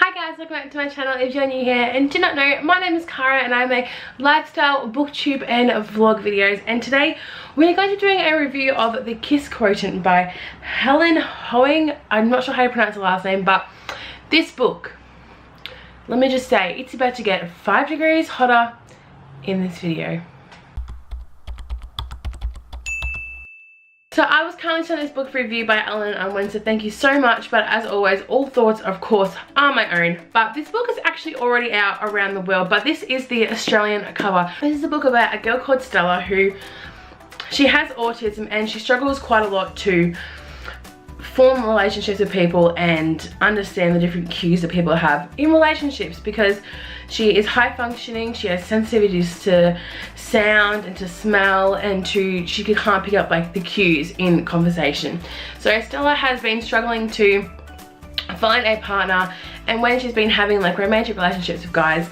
Hi guys, welcome back to my channel if you're new here and do not know, my name is Cara and I make lifestyle, booktube and vlog videos, and today we're going to be doing a review of The Kiss Quotient by Allen Unwin. I'm not sure how to pronounce the last name, but this book, let me just say, it's about to get 5 degrees hotter in this video. So I was kindly sent this book for review by Allen Unwin, so thank you so much, but as always, all thoughts of course are my own. But this book is actually already out around the world, but this is the Australian cover. This is a book about a girl called Stella who, she has autism and she struggles quite a lot to form relationships with people and understand the different cues that people have in relationships, because she is high functioning, she has sensitivities to sound and to smell, and she can't pick up like the cues in conversation. So Stella has been struggling to find a partner, and when she's been having like romantic relationships with guys,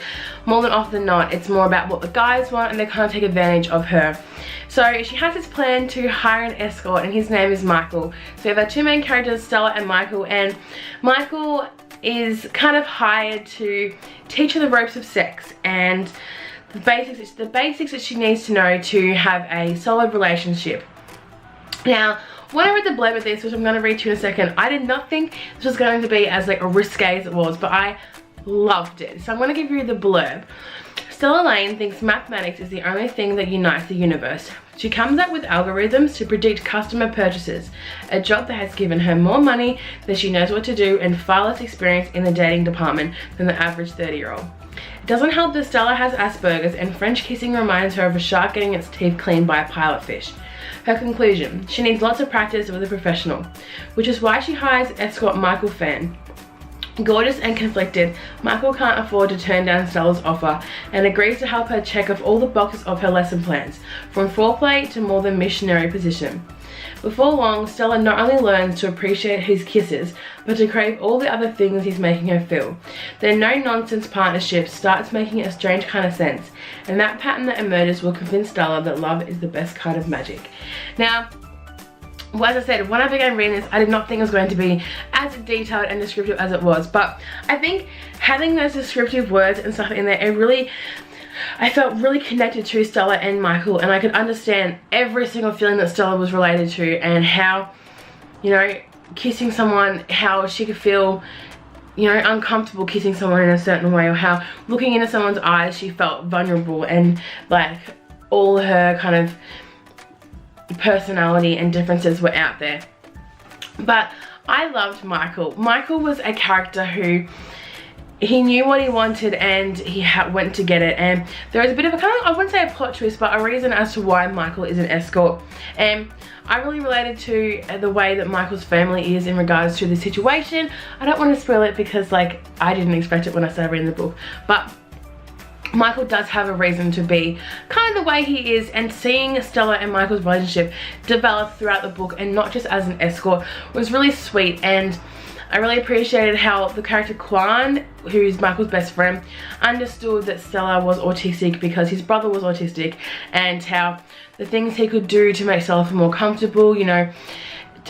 more than often than not, it's more about what the guys want and they can't take advantage of her. So she has this plan to hire an escort, and his name is Michael. So we have our two main characters, Stella and Michael is kind of hired to teach her the ropes of sex and the basics that she needs to know to have a solid relationship. Now, when I read the blurb of this, which I'm going to read to you in a second, I did not think this was going to be as like risque as it was, but I loved it. So I'm going to give you the blurb. Stella Lane thinks mathematics is the only thing that unites the universe. She comes up with algorithms to predict customer purchases, a job that has given her more money than she knows what to do and far less experience in the dating department than the average 30-year-old. It doesn't help that Stella has Asperger's, and French kissing reminds her of a shark getting its teeth cleaned by a pilot fish. Her conclusion: she needs lots of practice with a professional, which is why she hires escort Michael Fan. Gorgeous and conflicted, Michael can't afford to turn down Stella's offer and agrees to help her check off all the boxes of her lesson plans, from foreplay to more than missionary position. Before long, Stella not only learns to appreciate his kisses, but to crave all the other things he's making her feel. Their no-nonsense partnership starts making a strange kind of sense, and that pattern that emerges will convince Stella that love is the best kind of magic. Now, well, as I said, when I began reading this, I did not think it was going to be as detailed and descriptive as it was, but I think having those descriptive words and stuff in there, I felt really connected to Stella and Michael, and I could understand every single feeling that Stella was related to, and how, you know, kissing someone, how she could feel, you know, uncomfortable kissing someone in a certain way, or how looking into someone's eyes she felt vulnerable, and like all her kind of personality and differences were out there. But I loved Michael. Michael was a character who, he knew what he wanted and he went to get it, and there was a bit of a kind of, I wouldn't say a plot twist, but a reason as to why Michael is an escort. And I really related to the way that Michael's family is in regards to the situation. I don't want to spoil it because like I didn't expect it when I started reading the book, but Michael does have a reason to be kind of the way he is, and seeing Stella and Michael's relationship develop throughout the book and not just as an escort was really sweet. And I really appreciated how the character Quan, who's Michael's best friend, understood that Stella was autistic because his brother was autistic, and how the things he could do to make Stella feel more comfortable, you know,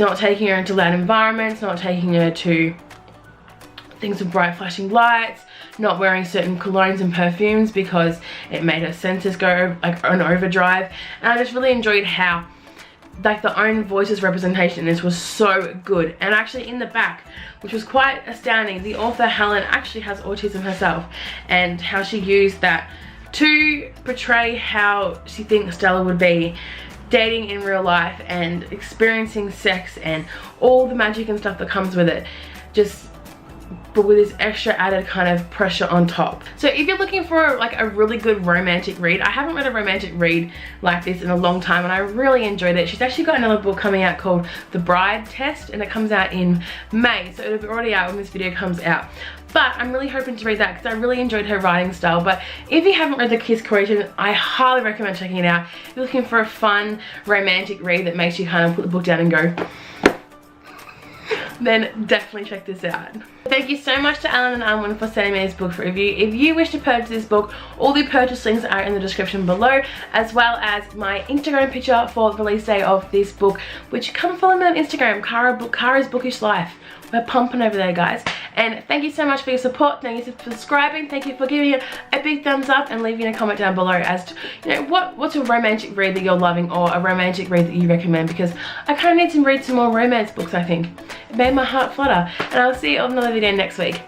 not taking her into loud environments, not taking her to things with bright flashing lights, not wearing certain colognes and perfumes because it made her senses go like on overdrive. And I just really enjoyed how like the own voices representation in this was so good. And actually in the back, which was quite astounding, the author Helen actually has autism herself, and how she used that to portray how she thinks Stella would be dating in real life and experiencing sex and all the magic and stuff that comes with it, just but with this extra added kind of pressure on top. So if you're looking for like a really good romantic read, I haven't read a romantic read like this in a long time, and I really enjoyed it. She's actually got another book coming out called The Bride Test, and it comes out in May, so it'll be already out when this video comes out. But I'm really hoping to read that because I really enjoyed her writing style. But if you haven't read The Kiss Quotient, I highly recommend checking it out. If you're looking for a fun romantic read that makes you kind of put the book down and go, then definitely check this out. Thank you so much to Allen Unwin for sending me this book for review. If you wish to purchase this book, all the purchase links are in the description below, as well as my Instagram picture for the release day of this book, which come follow me on Instagram, Kara's Bookish Life. We're pumping over there, guys. And thank you so much for your support. Thank you for subscribing. Thank you for giving it a big thumbs up and leaving a comment down below as to, you know, what's a romantic read that you're loving, or a romantic read that you recommend, because I kind of need to read some more romance books, I think. It made my heart flutter. And I'll see you on another video next week.